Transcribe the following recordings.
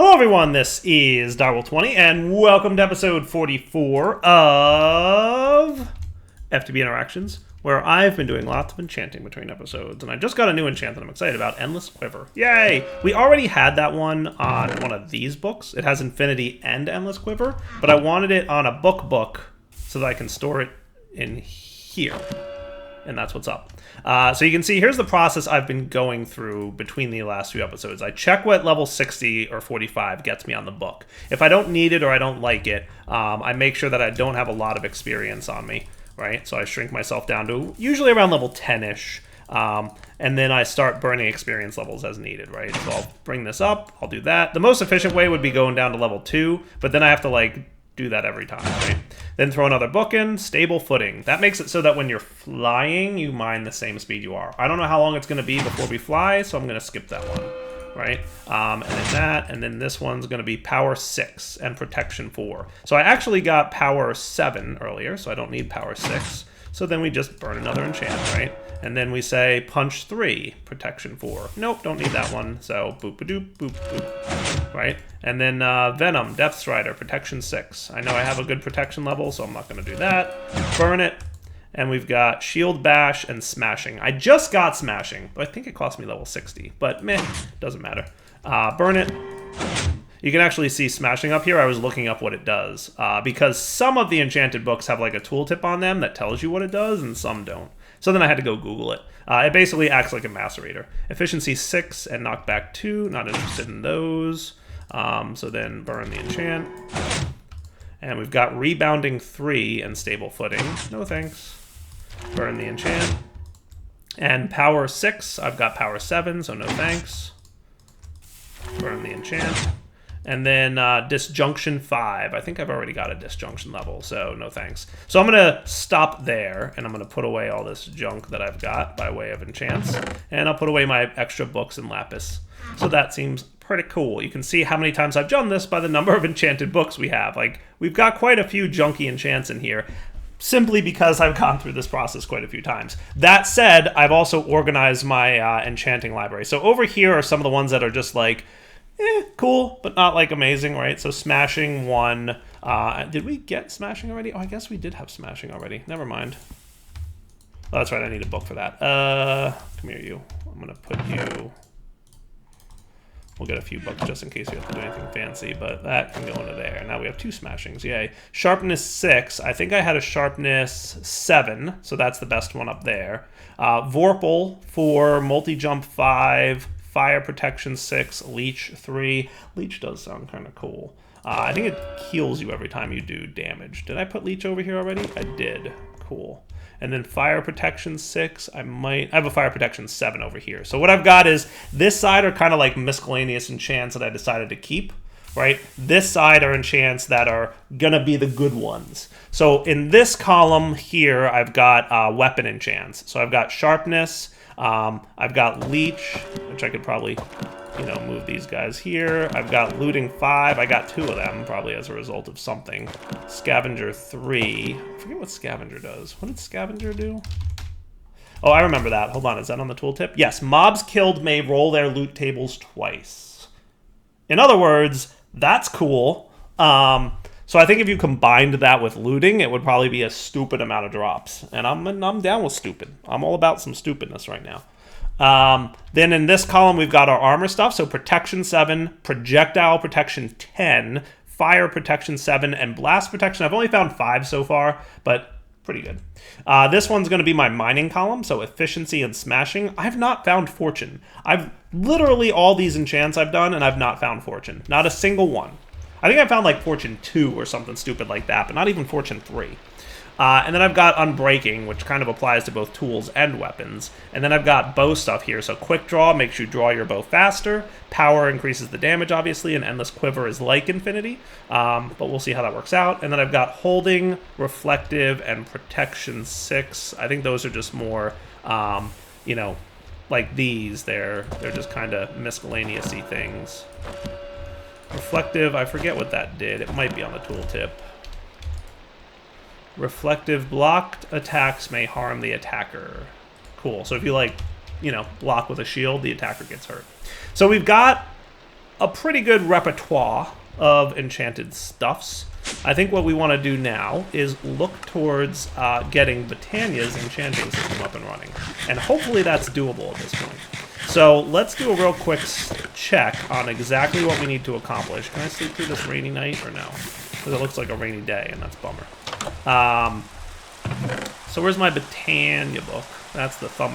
Hello everyone, this is Direwolf20, and welcome to episode 44 of FTB Interactions, where I've been doing lots of enchanting between episodes, and I just got a new enchant that I'm excited about, Endless Quiver. Yay! We already had that one on one of these books. It has Infinity and Endless Quiver, but I wanted it on a book so that I can store it in here, and that's what's up. So you can see, here's the process I've been going through between the last few episodes. I check what level 60 or 45 gets me on the book. If I don't need it or I don't like it, I make sure that I don't have a lot of experience on me, right? So I shrink myself down to usually around level 10-ish, and then I start burning experience levels as needed, right? So I'll bring this up, I'll do that. The most efficient way would be going down to level 2, but then I have to, like, do that every time, right? Then throw another book in, stable footing. That makes it so that when you're flying, you mine the same speed you are. I don't know how long it's going to be before we fly, so I'm going to skip that one, right? And then that, and then this one's going to be power 6 and protection 4. So I actually got power 7 earlier, so I don't need power 6. So then we just burn another enchant, right? And then we say punch 3, protection 4. Nope, don't need that one. So boop-a-doop, boop-boop, right? And then Venom, Death Strider, protection 6. I know I have a good protection level, so I'm not going to do that. Burn it. And we've got Shield Bash and Smashing. I just got Smashing, but I think it cost me level 60. But meh, doesn't matter. Burn it. You can actually see Smashing up here. I was looking up what it does, because some of the enchanted books have like a tooltip on them that tells you what it does, and some don't. So then I had to go Google it. It basically acts like a macerator. Efficiency 6 and knockback 2. Not interested in those. So then burn the enchant. And we've got Rebounding 3 and Stable Footing. No thanks. Burn the enchant. And Power 6. I've got Power 7, so no thanks. Burn the enchant. And then Disjunction 5. I think I've already got a Disjunction level, so no thanks. So I'm going to stop there, and I'm going to put away all this junk that I've got by way of enchants. And I'll put away my extra books and lapis. So that seems pretty cool. You can see how many times I've done this by the number of enchanted books we have. Like, we've got quite a few junky enchants in here, simply because I've gone through this process quite a few times. That said, I've also organized my enchanting library. So over here are some of the ones that are just like, cool, but not like amazing, right? So Smashing 1. Did we get Smashing already? Oh, I guess we did have Smashing already. Never mind. Oh, that's right, I need a book for that. Come here, you. I'm going to put you... We'll get a few books just in case we have to do anything fancy, but that can go into there. Now we have 2 Smashings, yay. Sharpness 6. I think I had a Sharpness 7, so that's the best one up there. Vorpal for multi-jump 5. Fire Protection 6, Leech 3. Leech does sound kind of cool. I think it heals you every time you do damage. Did I put Leech over here already? I did. Cool. And then Fire Protection 6. I have a Fire Protection 7 over here. So what I've got is, this side are kind of like miscellaneous enchants that I decided to keep, right? This side are enchants that are going to be the good ones. So in this column here, I've got weapon enchants. So I've got Sharpness. I've got Leech, which I could probably, move these guys here. I've got Looting 5. I got 2 of them, probably as a result of something. Scavenger 3. I forget what Scavenger does. What did Scavenger do? Oh, I remember that. Hold on, is that on the tooltip? Yes, mobs killed may roll their loot tables twice. In other words, that's cool. So I think if you combined that with looting, it would probably be a stupid amount of drops. And I'm down with stupid. I'm all about some stupidness right now. Then in this column, we've got our armor stuff. So Protection 7, Projectile Protection 10, Fire Protection 7, and Blast Protection. I've only found 5 so far, but pretty good. This one's going to be my mining column, so Efficiency and Smashing. I've not found Fortune. I've literally all these enchants I've done, and I've not found Fortune. Not a single one. I think I found like Fortune 2 or something stupid like that, but not even Fortune 3. And then I've got Unbreaking, which kind of applies to both tools and weapons. And then I've got bow stuff here. So Quick Draw makes you draw your bow faster. Power increases the damage, obviously, and Endless Quiver is like Infinity. But we'll see how that works out. And then I've got Holding, Reflective, and Protection 6. I think those are just more, like these. They're just kind of miscellaneous-y things. Reflective, I forget what that did. It might be on the tooltip. Reflective, blocked attacks may harm the attacker. Cool. So if you block with a shield, the attacker gets hurt. So we've got a pretty good repertoire of enchanted stuffs. I think what we want to do now is look towards getting Botania's enchanting system up and running. And hopefully that's doable at this point. So let's do a real quick check on exactly what we need to accomplish. Can I sleep through this rainy night or no? Because it looks like a rainy day, and that's a bummer. So where's my Botania book? That's the thumb.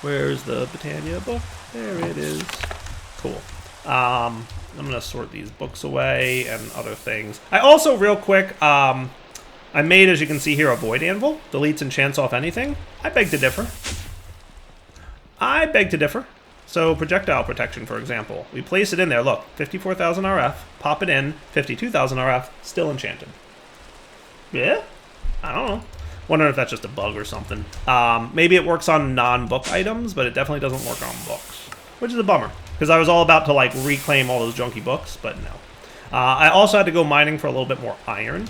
Where's the Botania book? There it is. Cool. I'm going to sort these books away and other things. I also, real quick, I made, as you can see here, a Void Anvil. Deletes enchants off anything. I beg to differ. I beg to differ. So projectile protection, for example. We place it in there. Look, 54,000 RF. Pop it in. 52,000 RF. Still enchanted. Yeah? I don't know. Wondering if that's just a bug or something. Maybe it works on non-book items, but it definitely doesn't work on books. Which is a bummer. Because I was all about to, like, reclaim all those junky books, but no. I also had to go mining for a little bit more iron,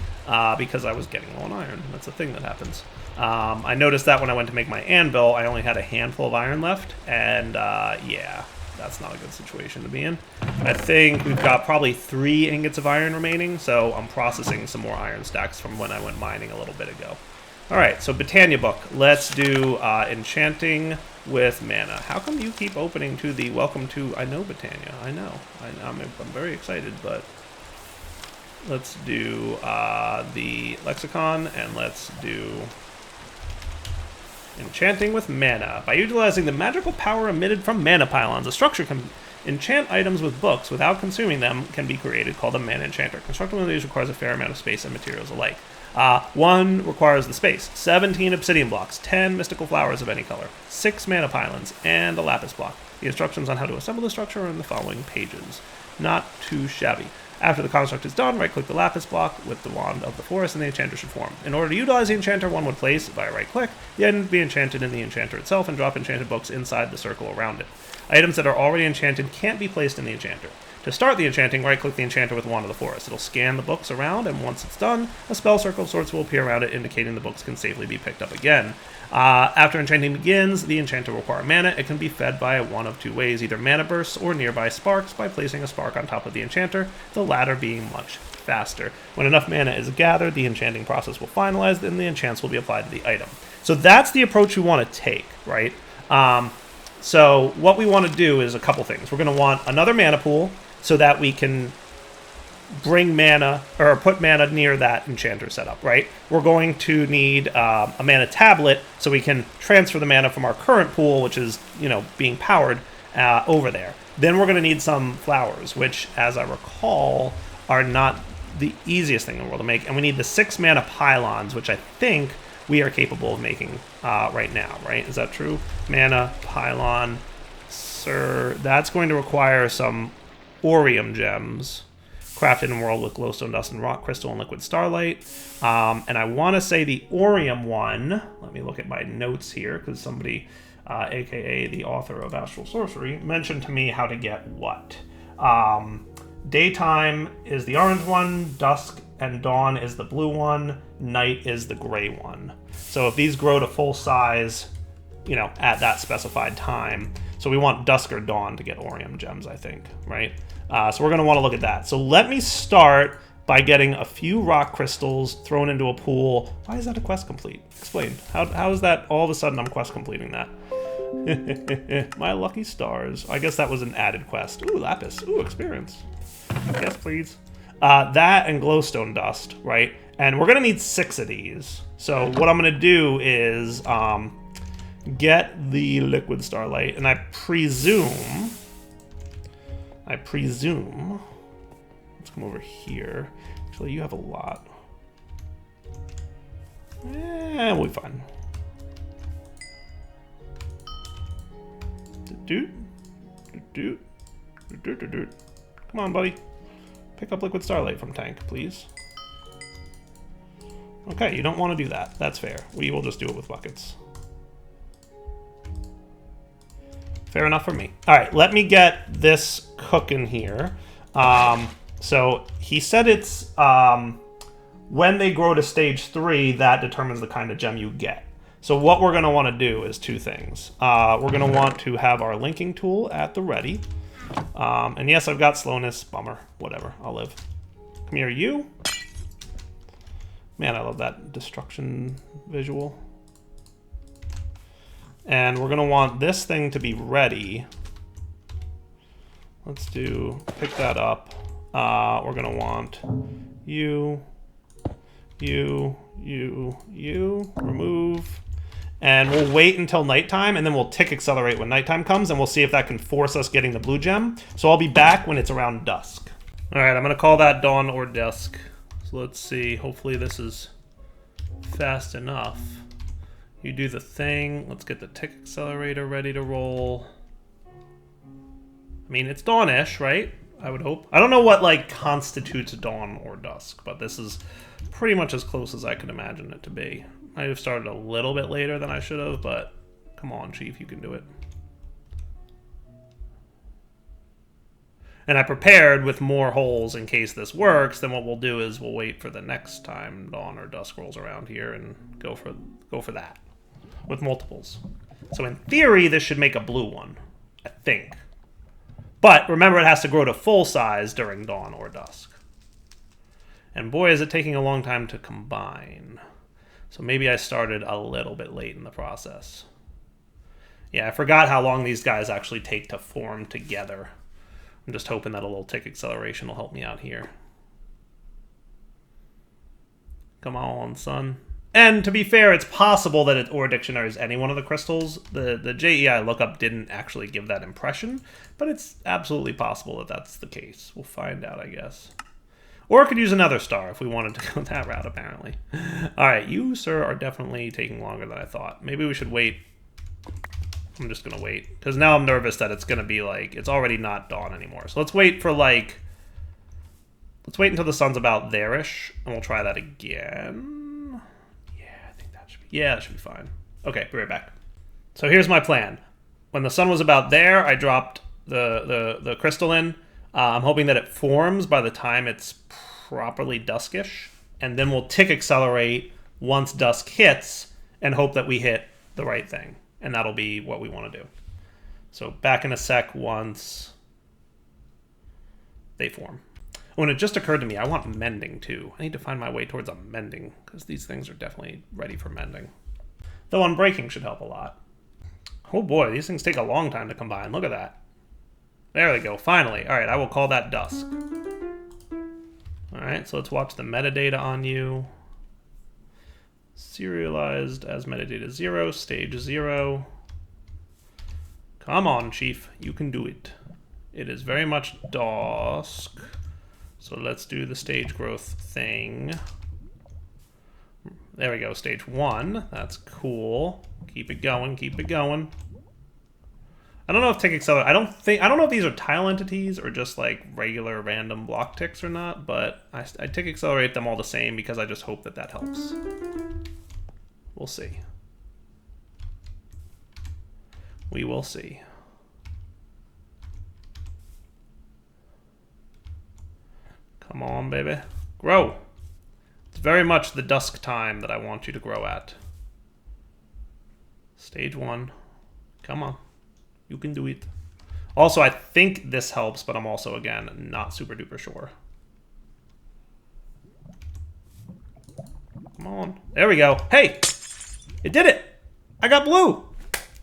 because I was getting low on iron. That's a thing that happens. I noticed that when I went to make my anvil, I only had a handful of iron left, and yeah, that's not a good situation to be in. I think we've got probably 3 ingots of iron remaining, so I'm processing some more iron stacks from when I went mining a little bit ago. Alright, so Botania book. Let's do enchanting with mana. How come you keep opening to the welcome to... I know Botania, I know. I'm very excited, but... Let's do the lexicon, and let's do... Enchanting with mana. By utilizing the magical power emitted from mana pylons, a structure can enchant items with books without consuming them can be created, called a mana enchanter. Constructing one of these requires a fair amount of space and materials alike. 1 requires the space, 17 obsidian blocks, 10 mystical flowers of any color, 6 mana pylons, and a lapis block. The instructions on how to assemble the structure are in the following pages. Not too shabby. After the construct is done, right-click the lapis block with the wand of the forest, and the enchanter should form. In order to utilize the enchanter, one would place, via right-click, the item to be enchanted in the enchanter itself, and drop enchanted books inside the circle around it. Items that are already enchanted can't be placed in the enchanter. To start the enchanting, right-click the enchanter with Wand of the Forest. It'll scan the books around, and once it's done, a spell circle of sorts will appear around it, indicating the books can safely be picked up again. After enchanting begins, the enchanter will require mana. It can be fed by one of 2 ways, either mana bursts or nearby sparks by placing a spark on top of the enchanter, the latter being much faster. When enough mana is gathered, the enchanting process will finalize, and the enchants will be applied to the item. So that's the approach we want to take, right? So what we want to do is a couple things. We're going to want another mana pool, so that we can bring mana, or put mana near that enchanter setup, right? We're going to need a mana tablet, so we can transfer the mana from our current pool, which is, you know, being powered, over there. Then we're going to need some flowers, which, as I recall, are not the easiest thing in the world to make. And we need the 6 mana pylons, which I think we are capable of making right now, right? Is that true? Mana pylon, sir. That's going to require some Orium gems, crafted in world with glowstone dust and rock crystal and liquid starlight. And I want to say the Orium one, let me look at my notes here, because somebody, aka the author of Astral Sorcery, mentioned to me how to get what. Daytime is the orange one, dusk and dawn is the blue one, night is the gray one. So if these grow to full size, you know, at that specified time, so we want dusk or dawn to get Orium gems, I think, right? So we're going to want to look at that. So let me start by getting a few rock crystals thrown into a pool. Why is that a quest complete? Explain. How is that all of a sudden I'm quest completing that? My lucky stars. I guess that was an added quest. Ooh, lapis. Ooh, experience. Yes, please. That and glowstone dust, right? And we're going to need 6 of these. So what I'm going to do is get the liquid starlight, and I presume, let's come over here. Actually, you have a lot. We'll be fine. Come on, buddy. Pick up liquid starlight from tank, please. Okay, you don't want to do that. That's fair. We will just do it with buckets. Fair enough for me. All right, let me get this cooking here. So he said it's when they grow to stage 3, that determines the kind of gem you get. So what we're going to want to do is 2 things. We're going to want to have our linking tool at the ready. And yes, I've got slowness. Bummer. Whatever. I'll live. Come here, you. Man, I love that destruction visual. And we're going to want this thing to be ready. Let's pick that up. We're going to want you, remove. And we'll wait until nighttime, and then we'll tick accelerate when nighttime comes, and we'll see if that can force us getting the blue gem. So I'll be back when it's around dusk. All right, I'm going to call that dawn or dusk. So let's see. Hopefully this is fast enough. You do the thing. Let's get the tick accelerator ready to roll. I mean, it's dawn-ish, right? I would hope. I don't know what, like, constitutes dawn or dusk, but this is pretty much as close as I could imagine it to be. I have started a little bit later than I should have, but come on, Chief, you can do it. And I prepared with more holes in case this works. Then what we'll do is we'll wait for the next time dawn or dusk rolls around here and go for that with multiples. So in theory, this should make a blue one, I think. But remember, it has to grow to full size during dawn or dusk. And boy, is it taking a long time to combine. So maybe I started a little bit late in the process. Yeah, I forgot how long these guys actually take to form together. I'm just hoping that a little tick acceleration will help me out here. Come on, son. And to be fair, it's possible that it Ore Dictionary is any one of the crystals. The JEI lookup didn't actually give that impression, but it's absolutely possible that that's the case. We'll find out, I guess. Or it could use another star if we wanted to go that route, apparently. All right, you, sir, are definitely taking longer than I thought. Maybe we should wait. I'm just going to wait, because now I'm nervous that it's going to be like, it's already not dawn anymore. So let's wait for like, let's wait until the sun's about there-ish, and we'll try that again. Yeah, I think that should be, yeah, that should be fine. Okay, be right back. So here's my plan. When the sun was about there, I dropped the crystal in. I'm hoping that it forms by the time it's properly duskish, and then we'll tick accelerate once dusk hits and hope that we hit the right thing. And that'll be what we want to do. So back in a sec once they form. Oh, and it just occurred to me, I want mending too. I need to find my way towards a mending, because these things are definitely ready for mending. Though unbreaking should help a lot. Oh boy, these things take a long time to combine. Look at that. There we go, finally. All right, I will call that dusk. All right, so let's watch the metadata on you. Serialized as metadata 0, stage 0. Come on, Chief, you can do it. It is very much dusk. So let's do the stage growth thing. There we go, stage 1. That's cool. Keep it going, keep it going. I don't know if tick accelerate. I don't know if these are tile entities or just like regular random block ticks or not, but I tick accelerate them all the same because I just hope that that helps. We'll see. We will see. Come on, baby. Grow. It's very much the dusk time that I want you to grow at. Stage 1. Come on. You can do it. Also, I think this helps, but I'm also, again, not super duper sure. Come on. There we go. Hey! It did it! I got blue!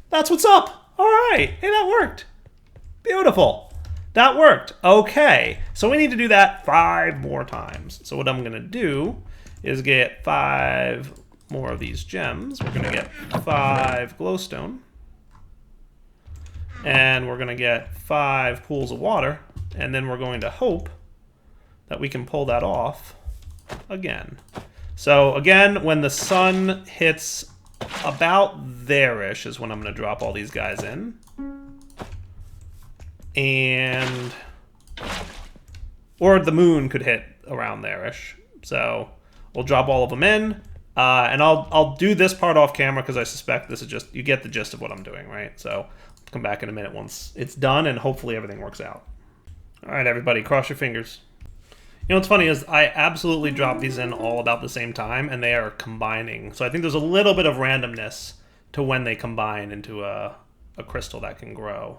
That's what's up! Alright! Hey, that worked! Beautiful! That worked. Okay. So we need to do that 5 more times. So what I'm going to do is get 5 more of these gems. We're going to get 5 glowstone. And we're going to get 5 pools of water. And then we're going to hope that we can pull that off again. So again, when the sun hits about there-ish is when I'm going to drop all these guys in. And or the moon could hit around there-ish. So we'll drop all of them in. And I'll do this part off camera because I suspect this is just, you get the gist of what I'm doing, right? So I'll come back in a minute once it's done and hopefully everything works out. All right, everybody, cross your fingers. You know what's funny is I absolutely dropped these in all about the same time and they are combining. So I think there's a little bit of randomness to when they combine into a crystal that can grow.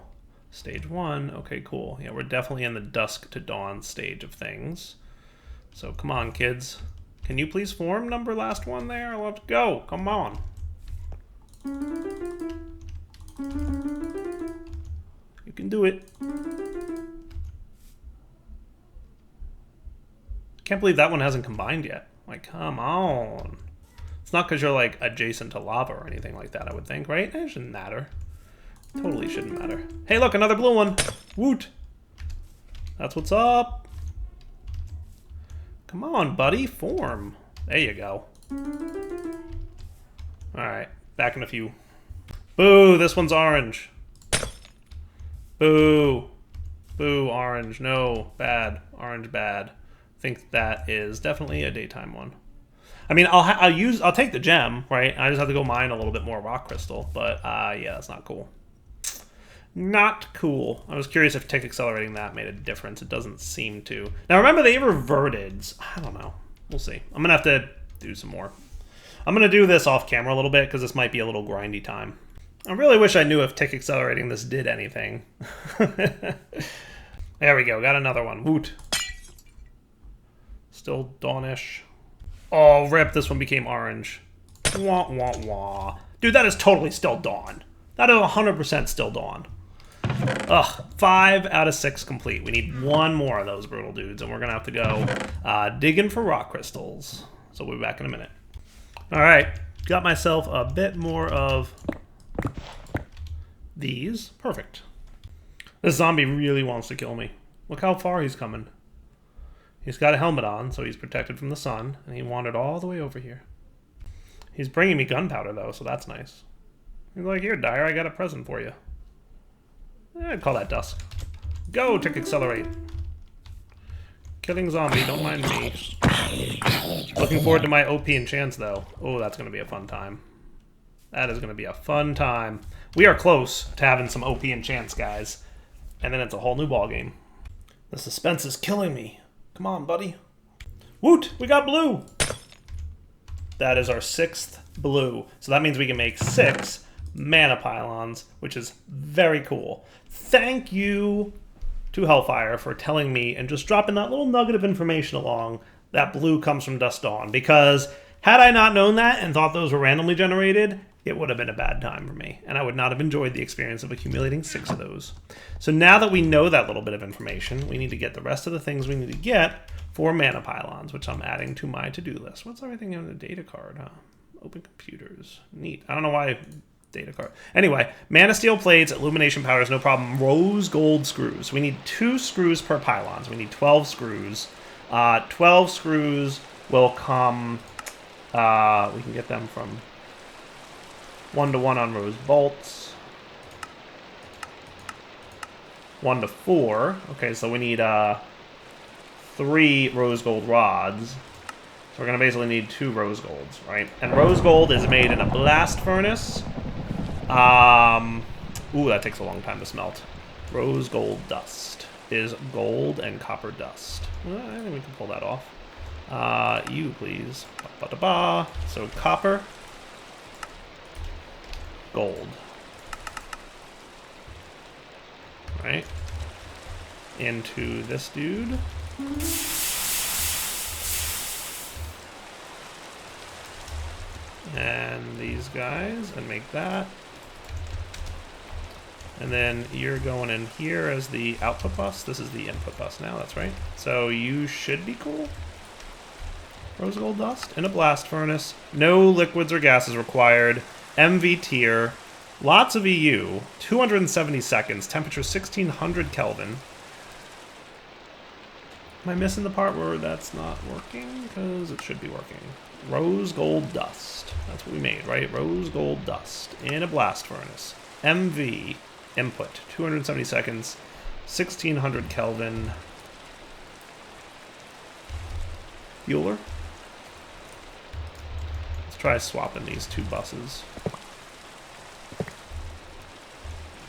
Stage 1. Okay, cool. Yeah, we're definitely in the dusk to dawn stage of things. So come on, kids. Can you please form number last one there? Let's go. Come on. You can do it. Can't believe that one hasn't combined yet. Like, come on. It's not because you're, like, adjacent to lava or anything like that, I would think, right? It shouldn't matter. Totally shouldn't matter. Hey, look, another blue one. Woot. That's what's up. Come on, buddy. Form. There you go. Alright. Back in a few. Boo, this one's orange. Boo. Boo, orange. No. Bad. Orange, bad. I think that is definitely a daytime one. I mean, I'll take the gem, right? I just have to go mine a little bit more rock crystal, but yeah, that's not cool. Not cool. I was curious if tick accelerating that made a difference. It doesn't seem to. Now remember, they reverted. I don't know. We'll see. I'm gonna have to do some more. I'm gonna do this off camera a little bit because this might be a little grindy time. I really wish I knew if tick accelerating this did anything. There we go. Got another one. Woot. Still dawnish. Oh, rip. This one became orange. Wah, wah, wah. Dude, that is totally still dawn. That is 100% still dawn. Ugh. 5 out of 6 complete. We need one more of those brutal dudes, and we're going to have to go digging for rock crystals. So we'll be back in a minute. All right. Got myself a bit more of these. Perfect. This zombie really wants to kill me. Look how far he's coming. He's got a helmet on, so he's protected from the sun, and he wandered all the way over here. He's bringing me gunpowder, though, so that's nice. He's like, here, Dyer, I got a present for you. I'd call that dusk. Go, tick accelerate. Killing zombie, don't mind me. Looking forward to my OP enchants, though. Oh, that's going to be a fun time. That is going to be a fun time. We are close to having some OP enchants, guys. And then it's a whole new ballgame. The suspense is killing me. Come on, buddy. Woot! We got blue! That is our 6th blue. So that means we can make 6 mana pylons, which is very cool. Thank you to Hellfire for telling me and just dropping that little nugget of information along that blue comes from Dusk Dawn. Because had I not known that and thought those were randomly generated, it would have been a bad time for me. And I would not have enjoyed the experience of accumulating 6 of those. So now that we know that little bit of information, we need to get the rest of the things we need to get for mana pylons, which I'm adding to my to-do list. What's everything in the data card, huh? Open computers. Neat. I don't know why data card. Anyway, mana steel plates, illumination powders, no problem. Rose gold screws. We need 2 screws per pylons. We need 12 screws. 12 screws will come... we can get them from 1-to-1 on rose bolts. 1-to-4. Okay, so we need 3 rose gold rods. So we're going to basically need 2 rose golds, right? And rose gold is made in a blast furnace. Ooh, that takes a long time to smelt. Rose gold dust is gold and copper dust. Well, I think we can pull that off. You, please. Ba-ba-da-ba. So copper. Gold. Right. Into this dude. And these guys, and make that. And then you're going in here as the output bus. This is the input bus now, that's right. So you should be cool. Rose gold dust in a blast furnace. No liquids or gases required. MV tier. Lots of EU. 270 seconds. Temperature 1600 Kelvin. Am I missing the part where that's not working? Because it should be working. Rose gold dust. That's what we made, right? Rose gold dust in a blast furnace. MV input. 270 seconds. 1600 Kelvin. Fueler. Let's try swapping these 2 buses.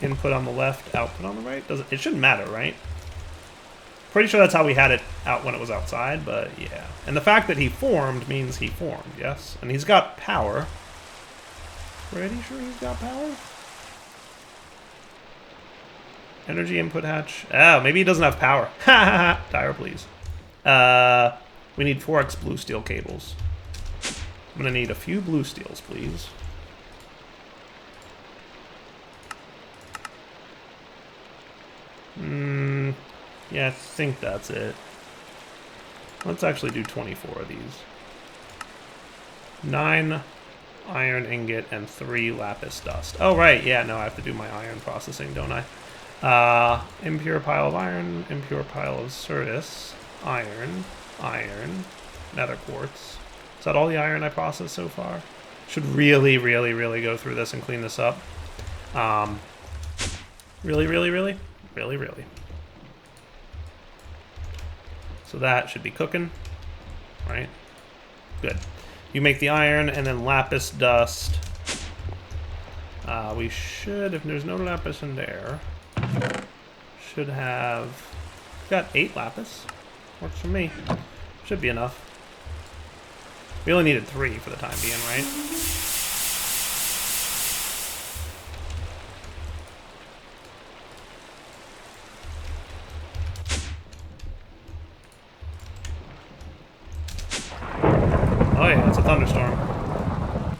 Input on the left, output on the right. It shouldn't matter, right? Pretty sure that's how we had it out when it was outside, but yeah. And the fact that he formed means he formed, yes? And he's got power. Pretty sure he's got power? Energy input hatch. Oh, maybe he doesn't have power. Ha ha ha. Tire, please. We need 4x blue steel cables. I'm gonna need a few blue steels, please. Yeah, I think that's it. Let's actually do 24 of these. 9 iron ingot and 3 lapis dust. Oh, right. Yeah, no, I have to do my iron processing, don't I? Impure pile of iron, impure pile of certus, iron, nether quartz. Is that all the iron I processed so far? Should really, really, really go through this and clean this up. Really, really, really? Really, really. So that should be cooking, right? Good. You make the iron and then lapis dust. We should, if there's no lapis in there, should have got 8 lapis. Works for me. Should be enough. We only needed 3 for the time being, right? Oh yeah, it's a thunderstorm.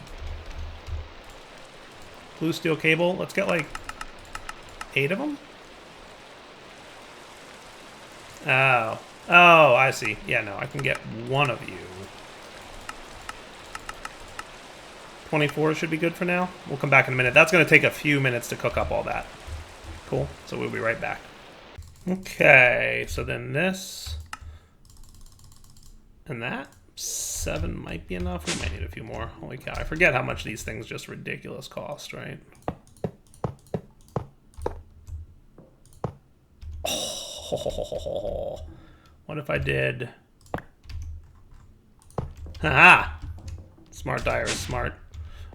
Blue steel cable. Let's get like 8 of them. Oh. Oh, I see. Yeah, no, I can get 1 of you. 24 should be good for now. We'll come back in a minute. That's going to take a few minutes to cook up all that. Cool. So we'll be right back. Okay, so then this and that. 7 might be enough. We might need a few more. Holy cow, I forget how much these things just ridiculous cost, right? Oh, what if I did... Haha! Smart dyer is smart.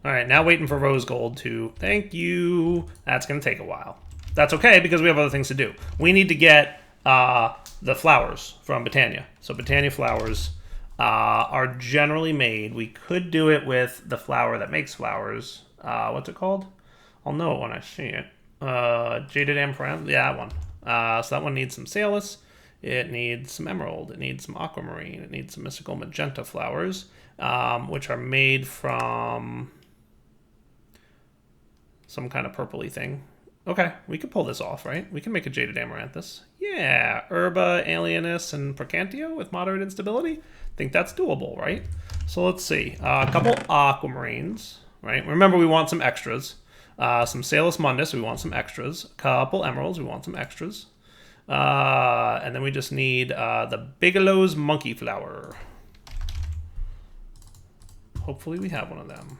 Alright, now waiting for rose gold to... Thank you! That's going to take a while. That's okay, because we have other things to do. We need to get the flowers from Botania. So Botania flowers... are generally made. We could do it with the flower that makes flowers. What's it called? I'll know it when I see it. Jaded amaranthus. Yeah, that one. So that one needs some salus. It needs some emerald. It needs some aquamarine. It needs some mystical magenta flowers, which are made from some kind of purpley thing. Okay, we can pull this off, right? We can make a jaded amaranthus. Yeah, Herba, Alienus, and Percantio with moderate instability. I think that's doable, right? So let's see. A couple aquamarines, right? Remember, we want some extras. Some Salus Mundus, we want some extras. A couple emeralds, we want some extras. And then we just need the Bigelow's monkey flower. Hopefully we have one of them.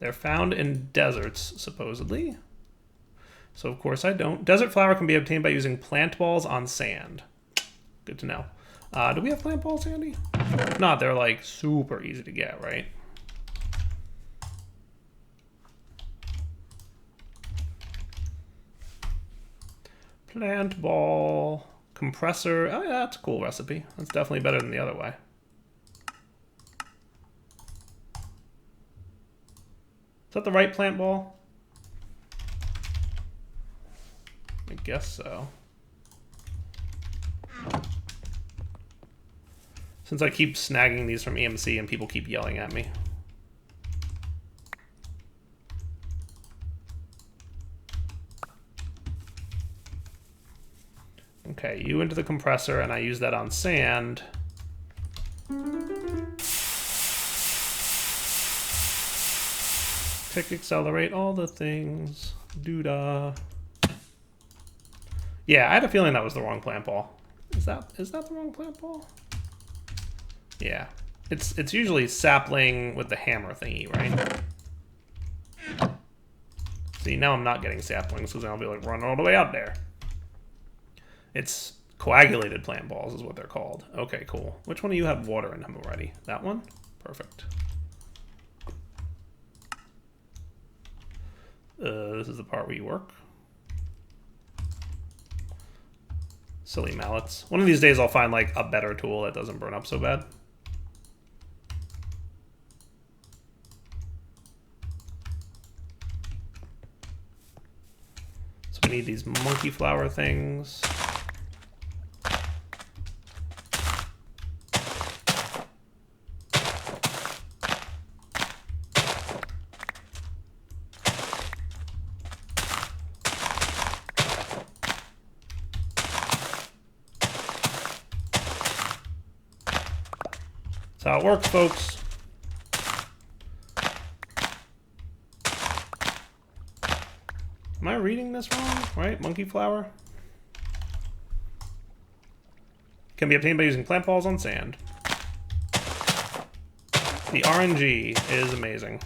They're found in deserts, supposedly. So, of course, I don't. Desert flower can be obtained by using plant balls on sand. Good to know. Do we have plant balls handy? If not, they're, like, super easy to get, right? Plant ball, compressor. Oh, yeah, that's a cool recipe. That's definitely better than the other way. Is that the right plant ball? I guess so. Since I keep snagging these from EMC and people keep yelling at me. Okay, you into the compressor, and I use that on sand. Tick, accelerate, all the things. Doodah. Yeah, I had a feeling that was the wrong plant ball. Is that the wrong plant ball? Yeah. It's usually sapling with the hammer thingy, right? See, now I'm not getting saplings because I'll be like running all the way out there. It's coagulated plant balls is what they're called. Okay, cool. Which one do you have water in them already? That one? Perfect. This is the part where you work. Silly mallets. One of these days I'll find like a better tool that doesn't burn up so bad. We need these monkey flower things. That's how it works, folks. Am I reading this wrong? Right? Monkey flower? Can be obtained by using plant balls on sand. The RNG is amazing.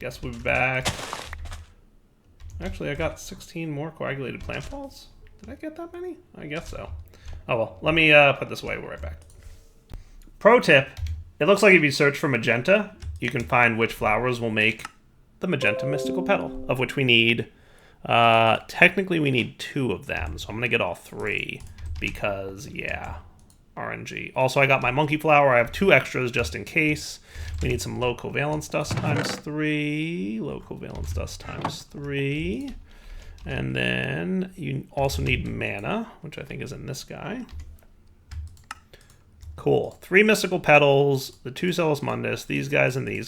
Guess we'll be back. Actually, I got 16 more coagulated plant balls. Did I get that many? I guess so. Oh well, let me put this away. We'll be right back. Pro tip. It looks like if you search for magenta, you can find which flowers will make the magenta mystical petal, of which we need... technically we need 2 of them, so I'm gonna get all 3, because, yeah, RNG. Also, I got my monkey flower. I have 2 extras just in case. We need some low covalence dust times 3, low covalence dust times 3, and then you also need mana, which I think is in this guy. Cool. 3 mystical petals, the 2 Celis Mundus, these guys, and the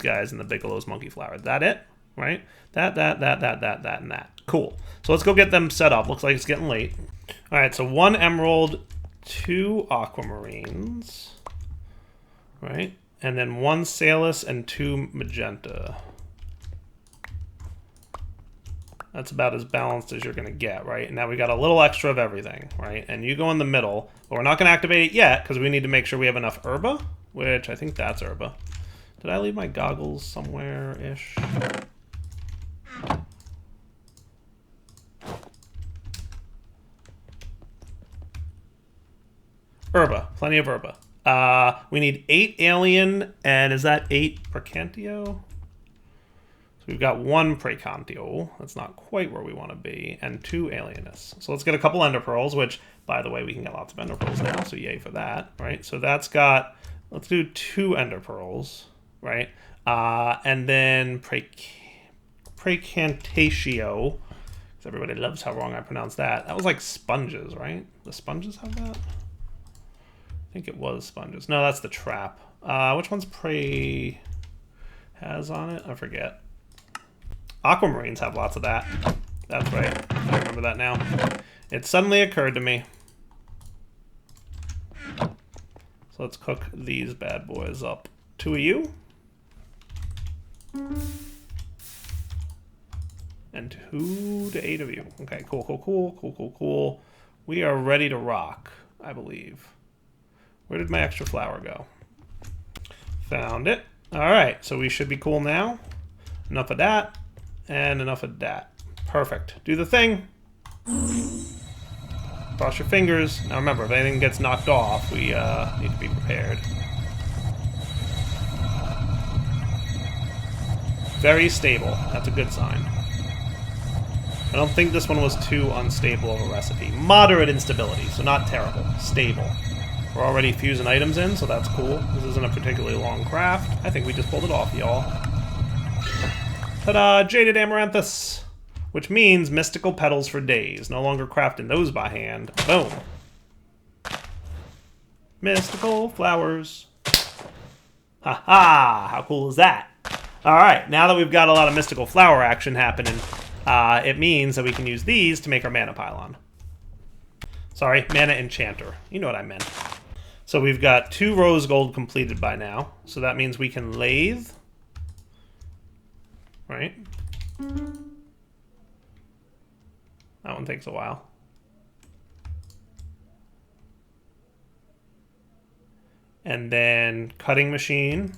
Bigelow's monkey flower. Is that it? Right? That, and that. Cool. So let's go get them set up. Looks like it's getting late. All right, so 1 emerald, 2 aquamarines, right? And then 1 Celis and 2 magenta. That's about as balanced as you're going to get, right? And now we got a little extra of everything, right? And you go in the middle, but we're not going to activate it yet because we need to make sure we have enough herba, which I think that's herba. Did I leave my goggles somewhere-ish? Herba, plenty of herba. We need 8 alien, and is that 8 Precantio? So we've got 1 Precantio. That's not quite where we want to be, and 2 alienus. So let's get a couple ender pearls, which, by the way, we can get lots of ender pearls now, so yay for that, right? So that's got, let's do 2 ender pearls, right? And then Precantatio, because everybody loves how wrong I pronounce that. That was like sponges, right? The sponges have that? I think it was sponges. No, that's the trap. Which one's Prey has on it? I forget. Aquamarines have lots of that. That's right. I remember that now. It suddenly occurred to me. So let's cook these bad boys up. 2 of you. And 2 to 8 of you. Okay, cool. We are ready to rock, I believe. Where did my extra flower go? Found it. All right, so we should be cool now. Enough of that, and enough of that. Perfect. Do the thing. Cross your fingers. Now remember, if anything gets knocked off, we need to be prepared. Very stable. That's a good sign. I don't think this one was too unstable of a recipe. Moderate instability, so not terrible. Stable. We're already fusing items in, so that's cool. This isn't a particularly long craft. I think we just pulled it off, y'all. Ta-da! Jaded amaranthus! Which means mystical petals for days. No longer crafting those by hand. Boom! Mystical flowers. Ha-ha! How cool is that? Alright, now that we've got a lot of mystical flower action happening, it means that we can use these to make our mana pylon. Sorry, mana enchanter. You know what I meant. So we've got 2 rose gold completed by now. So that means we can lathe. Right? That one takes a while. And then cutting machine.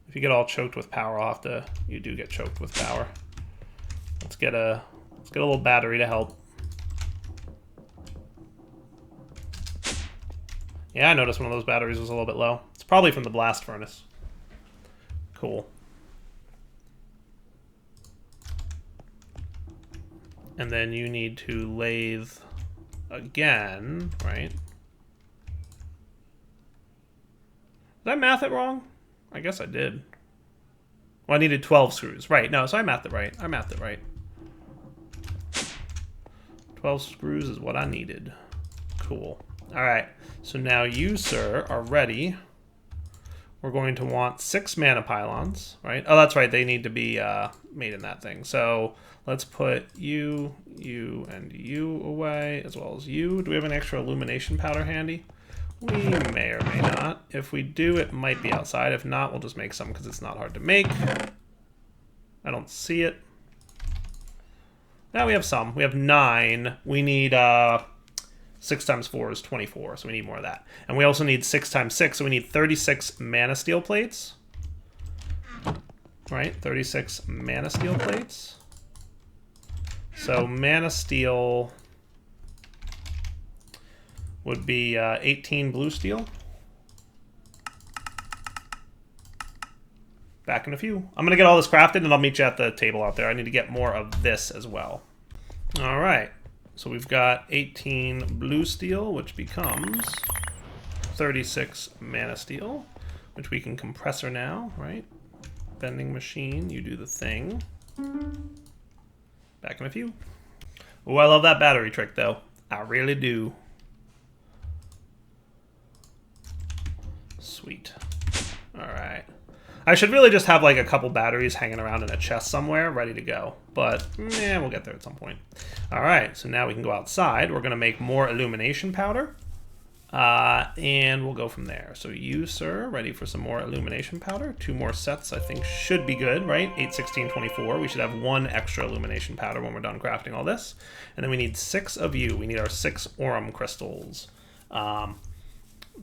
If you get all choked with power, I'll have to... You do get choked with power. Let's get a little battery to help. Yeah, I noticed one of those batteries was a little bit low. It's probably from the blast furnace. Cool. And then you need to lathe again, right? Did I math it wrong? I guess I did. Well, I needed 12 screws. Right, no, so I mathed it right. I mathed it right. 12 screws is what I needed. Cool. All right, so now you, sir, are ready. We're going to want 6 mana pylons, right? Oh, that's right, they need to be made in that thing. So let's put you, you, and you away, as well as you. Do we have an extra illumination powder handy? We may or may not. If we do, it might be outside. If not, we'll just make some because it's not hard to make. I don't see it. Now we have some. We have 9. We need 6 times 4 is 24, so we need more of that. And we also need 6 times 6, so we need 36 mana steel plates. Right? 36 mana steel plates. So mana steel would be 18 blue steel. Back in a few. I'm going to get all this crafted and I'll meet you at the table out there. I need to get more of this as well. All right. So we've got 18 blue steel, which becomes 36 mana steel, which we can compressor now, right? Vending machine, you do the thing. Back in a few. Oh, I love that battery trick, though. I really do. Sweet. All right. I should really just have like a couple batteries hanging around in a chest somewhere ready to go. But, yeah, we'll get there at some point. All right, so now we can go outside. We're going to make more illumination powder. And we'll go from there. So you, sir, ready for some more illumination powder? 2 more sets, I think, should be good, right? 8, 16, 24. We should have 1 extra illumination powder when we're done crafting all this. And then we need 6 of you. We need our 6 Aurum crystals.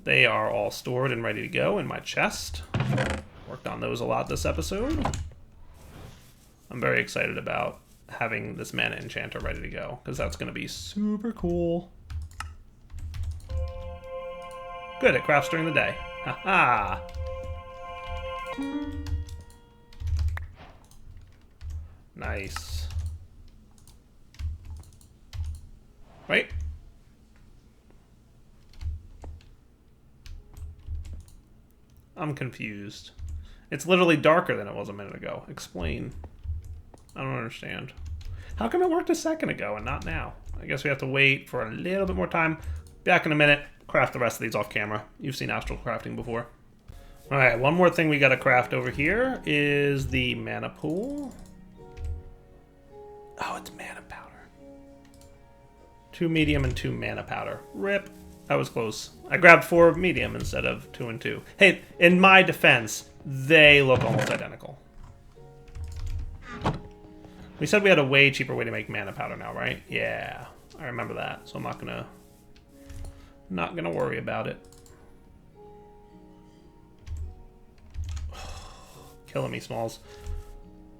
They are all stored and ready to go in my chest. Worked on those a lot this episode. I'm very excited about having this mana enchanter ready to go, because that's going to be super cool. Good, it crafts during the day. Haha. Nice. Right? I'm confused. It's literally darker than it was a minute ago. Explain. I don't understand. How come it worked a second ago and not now? I guess we have to wait for a little bit more time. Back in a minute. Craft the rest of these off camera. You've seen astral crafting before. Alright, one more thing we gotta craft over here is the mana pool. Oh, it's mana powder. 2 medium and 2 mana powder. Rip. That was close. I grabbed 4 medium instead of 2 and 2. Hey, in my defense, they look almost identical. We said we had a way cheaper way to make mana powder now, right? Yeah, I remember that. So I'm not gonna worry about it. Killing me, Smalls.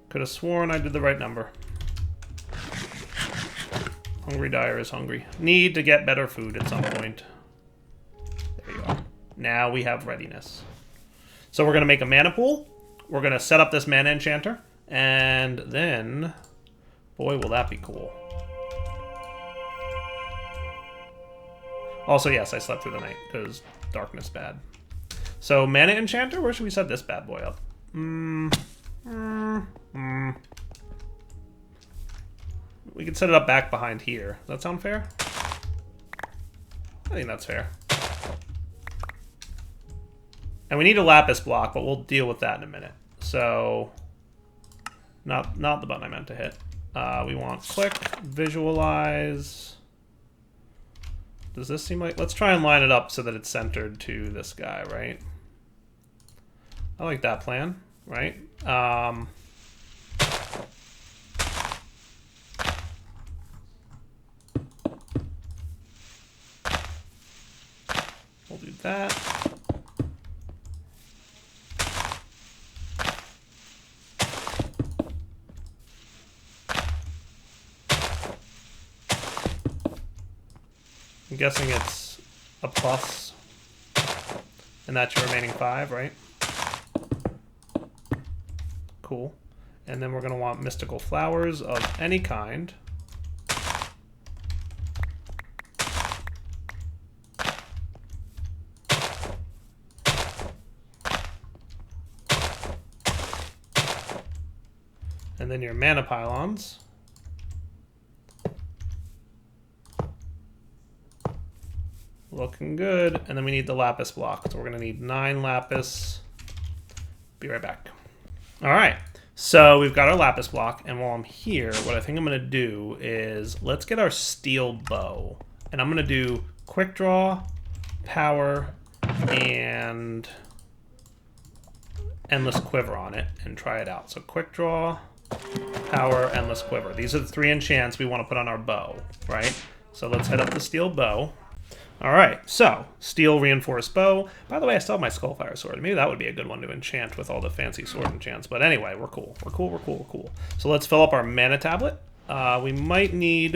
Could have sworn I did the right number. Hungry Dyer is hungry. Need to get better food at some point. There you are. Now we have readiness. So we're going to make a mana pool. We're going to set up this mana enchanter. And then, boy, will that be cool. Also, yes, I slept through the night because darkness bad. So mana enchanter, where should we set this bad boy up? We could set it up back behind here. Does that sound fair? I think that's fair. And we need a lapis block, but we'll deal with that in a minute. So, not the button I meant to hit. We want click, visualize. Does this seem like... Let's try and line it up so that it's centered to this guy, right? I like that plan, right? We'll do that. I'm guessing it's a plus, and that's your remaining 5, right? Cool. And then we're going to want mystical flowers of any kind. And then your mana pylons. Looking good. And then we need the lapis block. So we're going to need 9 lapis. Be right back. All right. So we've got our lapis block. And while I'm here, what I think I'm going to do is let's get our steel bow. And I'm going to do quick draw, power, and endless quiver on it and try it out. So quick draw, power, endless quiver. These are the 3 enchants we want to put on our bow, right? So let's head up the steel bow. All right, so steel reinforced bow. By the way, I still have my Skullfire sword. Maybe that would be a good one to enchant with all the fancy sword enchants. But anyway, we're cool. We're cool, we're cool, we're cool. So let's fill up our mana tablet. We might need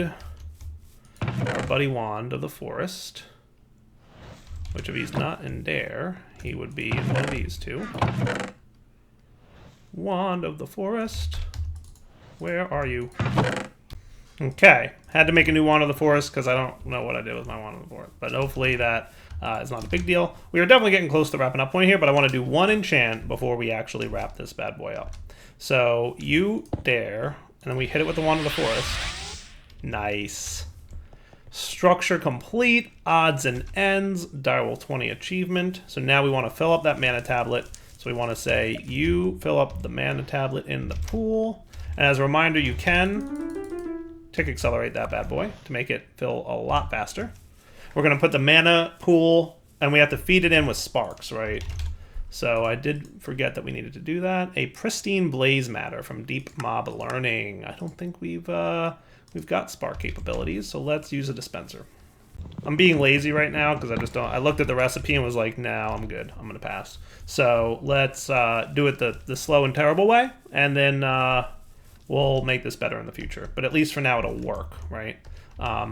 our buddy Wand of the Forest, which if he's not in there, he would be in one of these two. Wand of the Forest, where are you? Okay, had to make a new Wand of the Forest because I don't know what I did with my Wand of the Forest, but hopefully that is not a big deal. We are definitely getting close to the wrapping up point here, but I want to do 1 enchant before we actually wrap this bad boy up. So you there, and then we hit it with the Wand of the Forest. Nice. Structure complete, odds and ends, direwolf 20 achievement. So now we want to fill up that mana tablet. So we want to say you fill up the mana tablet in the pool. And as a reminder, you can tick accelerate that bad boy to make it fill a lot faster. We're going to put the mana pool, and we have to feed it in with sparks, right? So I did forget that we needed to do that. A pristine blaze matter from Deep Mob Learning. I don't think we've got spark capabilities, so let's use a dispenser. I'm being lazy right now because I just don't. I looked at the recipe and was like, no, I'm good. I'm gonna pass. So let's do it the slow and terrible way, and then we'll make this better in the future. But at least for now, it'll work, right?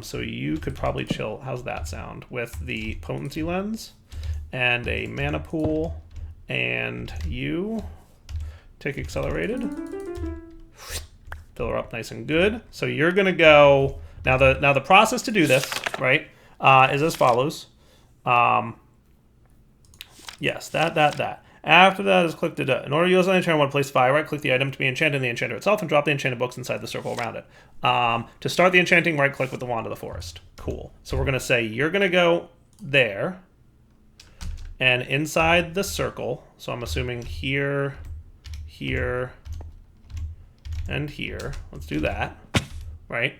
So you could probably chill. How's that sound? With the potency lens and a mana pool, and you tick accelerated. Fill her up nice and good. So you're gonna go now. The process to do this, right, is as follows. Yes, that. After that is click to do. In order to use an enchanter, I want to place fire. Right-click the item to be enchanted in the enchanter itself and drop the enchanted books inside the circle around it. To start the enchanting, right-click with the Wand of the Forest. Cool. So we're gonna say you're gonna go there, and inside the circle. So I'm assuming here, here, and here. Let's do that, right?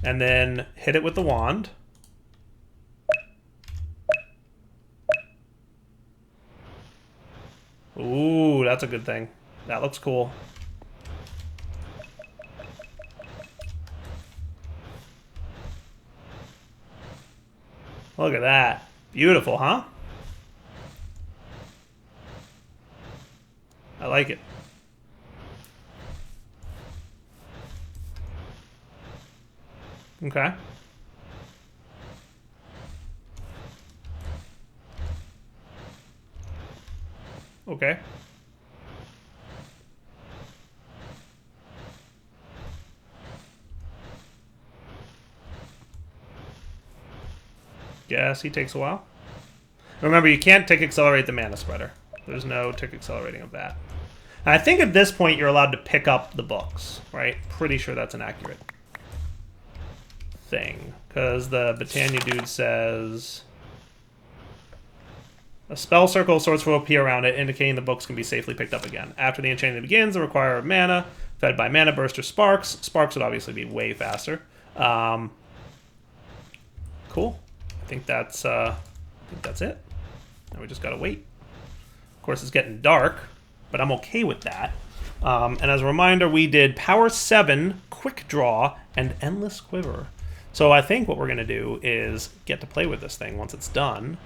And then hit it with the wand. Ooh, that's a good thing. That looks cool. Look at that. Beautiful, huh? I like it. Okay. Okay. Guess he takes a while. Remember, you can't tick accelerate the mana spreader. There's no tick accelerating of that. And I think at this point you're allowed to pick up the books, right? Pretty sure that's an accurate thing. Because the Botania dude says a spell circle of sorts will appear around it, indicating the books can be safely picked up again. After the enchanting begins, they require mana, fed by mana burst or sparks. Sparks would obviously be way faster. Cool. I think that's it. Now we just gotta wait. Of course, it's getting dark, but I'm okay with that. And as a reminder, we did Power 7, Quick Draw, and Endless Quiver. So I think what we're gonna do is get to play with this thing once it's done.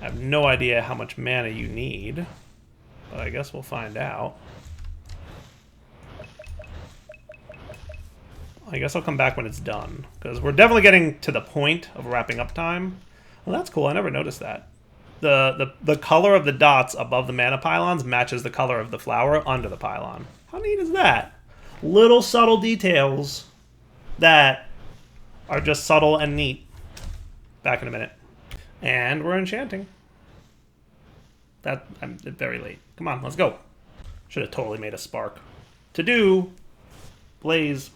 I have no idea how much mana you need, but I guess we'll find out. I guess I'll come back when it's done, because we're definitely getting to the point of wrapping up time. Well, that's cool. I never noticed that. The color of the dots above the mana pylons matches the color of the flower under the pylon. How neat is that? Little subtle details that are just subtle and neat. Back in a minute. And we're enchanting. I'm very late. Come on, let's go. Should have totally made a spark. to do blaze.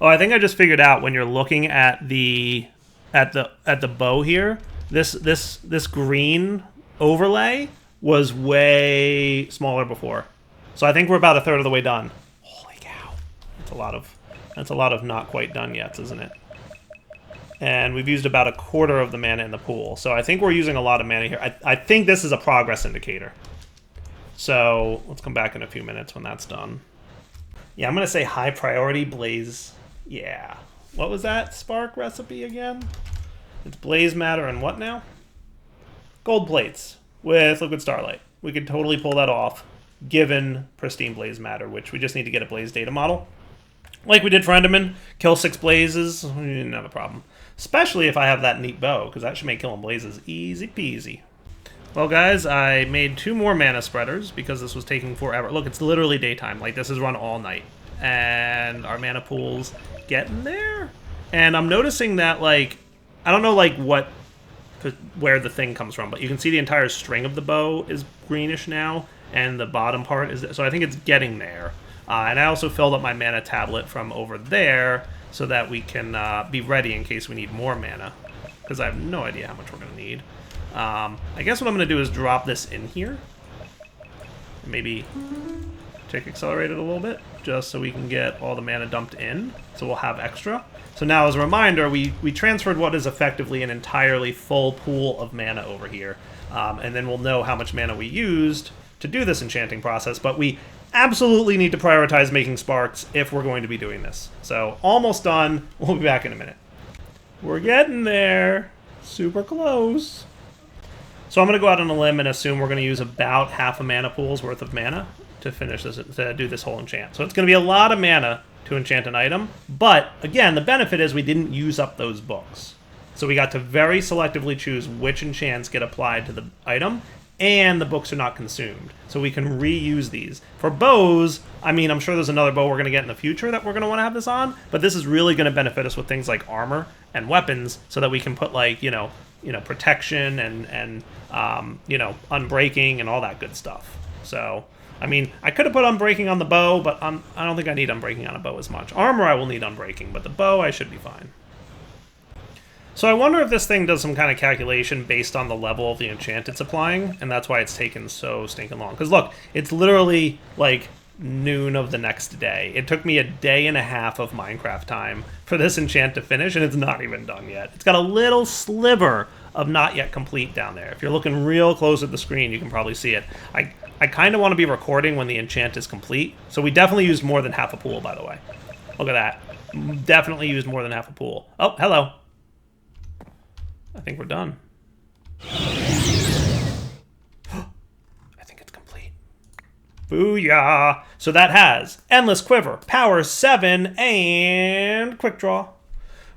Oh, I think I just figured out when you're looking at the bow here, this green overlay was way smaller before. So I think we're about a third of the way done. Holy cow. That's a lot of not quite done yet, isn't it? And we've used about a quarter of the mana in the pool. So I think we're using a lot of mana here. I think this is a progress indicator. So let's come back in a few minutes when that's done. Yeah, I'm going to say high priority blaze. Yeah. What was that spark recipe again? It's blaze matter and what now? Gold plates with liquid starlight. We could totally pull that off given pristine blaze matter, which we just need to get a blaze data model. Like we did for Enderman, kill 6 blazes, we didn't have a problem. Especially if I have that neat bow, because that should make killing blazes easy peasy. Well, guys, I made 2 more mana spreaders because this was taking forever. Look, it's literally daytime. Like, this is run all night. And our mana pool's getting there. And I'm noticing that, like, I don't know, like, where the thing comes from, but you can see the entire string of the bow is greenish now, and the bottom part is... So I think it's getting there. And I also filled up my mana tablet from over there so that we can be ready in case we need more mana, because I have no idea how much we're going to need. I guess what I'm going to do is drop this in here. Maybe tick accelerate it a little bit, just so we can get all the mana dumped in, so we'll have extra. So now, as a reminder, we transferred what is effectively an entirely full pool of mana over here, and then we'll know how much mana we used to do this enchanting process, but we absolutely need to prioritize making sparks if we're going to be doing this. So, almost done. We'll be back in a minute. We're getting there. Super close. So I'm going to go out on a limb and assume we're going to use about half a mana pool's worth of mana to finish this, to do this whole enchant. So it's going to be a lot of mana to enchant an item, but again, the benefit is we didn't use up those books. So we got to very selectively choose which enchants get applied to the item, and the books are not consumed. So we can reuse these. For bows, I mean, I'm sure there's another bow we're going to get in the future that we're going to want to have this on, but this is really going to benefit us with things like armor and weapons so that we can put, like, you know, protection and unbreaking and all that good stuff. So, I mean, I could have put unbreaking on the bow, but I don't think I need unbreaking on a bow as much. Armor I will need unbreaking, but the bow I should be fine. So I wonder if this thing does some kind of calculation based on the level of the enchant it's applying, and that's why it's taken so stinking long. Because look, it's literally like noon of the next day. It took me a day and a half of Minecraft time for this enchant to finish, and it's not even done yet. It's got a little sliver of not yet complete down there. If you're looking real close at the screen, you can probably see it. I kind of want to be recording when the enchant is complete, so we definitely used more than half a pool, by the way. Look at that. Definitely used more than half a pool. Oh, hello. I think we're done. I think it's complete. Booyah! So that has Endless Quiver, Power 7, and Quick Draw.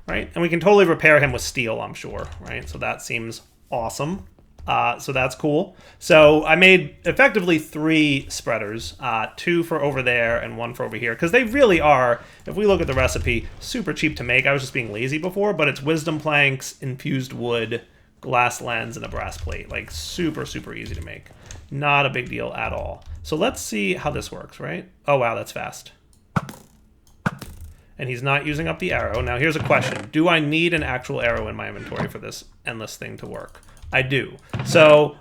Right? And we can totally repair him with steel, I'm sure. Right? So that seems awesome. So that's cool. So I made effectively 3 spreaders, 2 for over there and 1 for over here, because they really are, if we look at the recipe, super cheap to make. I was just being lazy before, but it's wisdom planks, infused wood, glass lens, and a brass plate. Like, super, super easy to make. Not a big deal at all. So let's see how this works, right? Oh, wow, that's fast. And he's not using up the arrow. Now, here's a question. Do I need an actual arrow in my inventory for this endless thing to work? I do. So,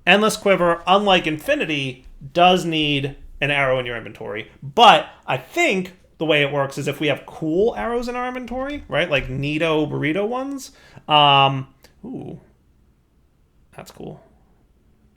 Endless Quiver, unlike Infinity, does need an arrow in your inventory. But I think the way it works is if we have cool arrows in our inventory, right? Like Neato Burrito ones. Ooh. That's cool.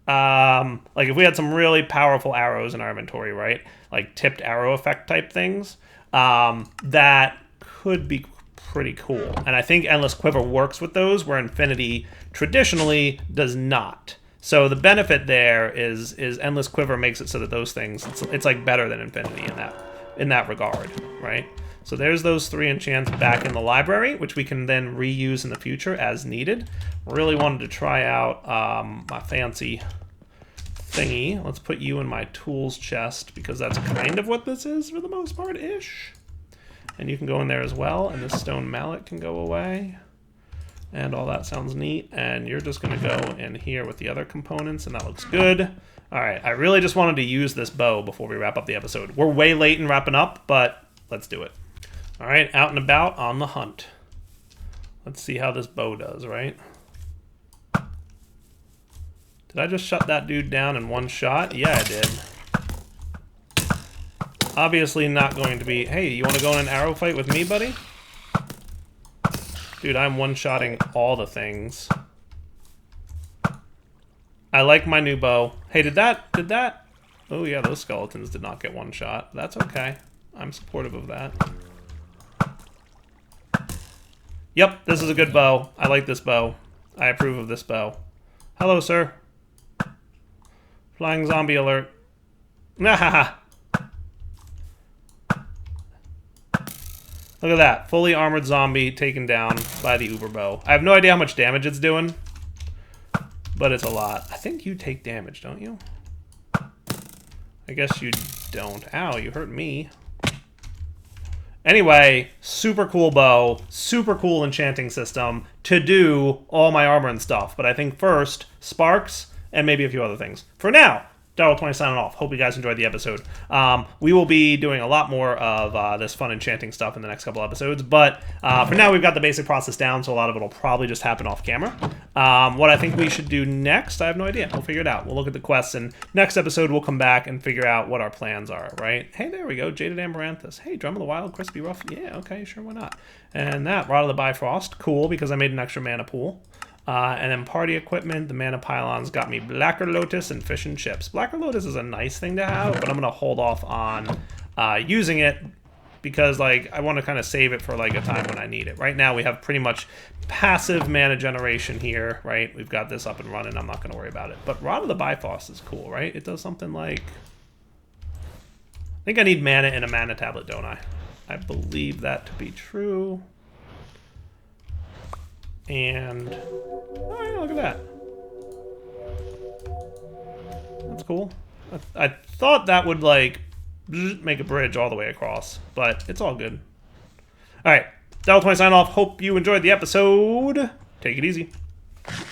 Like if we had some really powerful arrows in our inventory, right? Like tipped arrow effect type things. That could be pretty cool. And I think Endless Quiver works with those, where Infinity traditionally does not. So the benefit there is Endless Quiver makes it so that those things, it's like better than Infinity in that regard, right? So there's those 3 enchants back in the library, which we can then reuse in the future as needed. Really wanted to try out my fancy thingy. Let's put you in my tools chest, because that's kind of what this is for the most part-ish. And you can go in there as well, and this stone mallet can go away. And all that sounds neat. And you're just going to go in here with the other components, and that looks good. All right, I really just wanted to use this bow before we wrap up the episode. We're way late in wrapping up, but let's do it. All right, out and about on the hunt. Let's see how this bow does, right? Did I just shut that dude down in one shot? Yeah, I did. Obviously not going to be... Hey, you want to go in an arrow fight with me, buddy? Dude, I'm one-shotting all the things. I like my new bow. Hey, did that... Oh, yeah, those skeletons did not get one shot. That's okay. I'm supportive of that. Yep, this is a good bow. I like this bow. I approve of this bow. Hello, sir. Flying zombie alert. Nahaha. Look at that. Fully armored zombie taken down by the uber bow. I have no idea how much damage it's doing, but it's a lot. I think you take damage, don't you? I guess you don't. Ow, you hurt me. Anyway, super cool bow, super cool enchanting system to do all my armor and stuff. But I think first, sparks and maybe a few other things. For now, Darryl20 signing off. Hope you guys enjoyed the episode. We will be doing a lot more of this fun enchanting stuff in the next couple episodes, but for now we've got the basic process down, so a lot of it will probably just happen off camera. What I think we should do next, I have no idea. We'll figure it out. We'll look at the quests, and next episode we'll come back and figure out what our plans are, right? Hey, there we go. Jaded amaranthus. Hey, Drum of the Wild, crispy rough. Yeah, okay, sure, why not? And that, Rod of the Bifrost. Cool, because I made an extra mana pool. And then party equipment, the mana pylons got me Blacker Lotus and fish and chips. Blacker Lotus is a nice thing to have, but I'm going to hold off on using it because like I want to kind of save it for like a time when I need it. Right now we have pretty much passive mana generation here, right? We've got this up and running. I'm not going to worry about it. But Rod of the Bifrost is cool, right? It does something like... I think I need mana in a mana tablet, don't I? I believe that to be true. And, oh yeah, look at that. That's cool. I thought that would, like, make a bridge all the way across, but it's all good. All right, Darryl20 sign off. Hope you enjoyed the episode. Take it easy.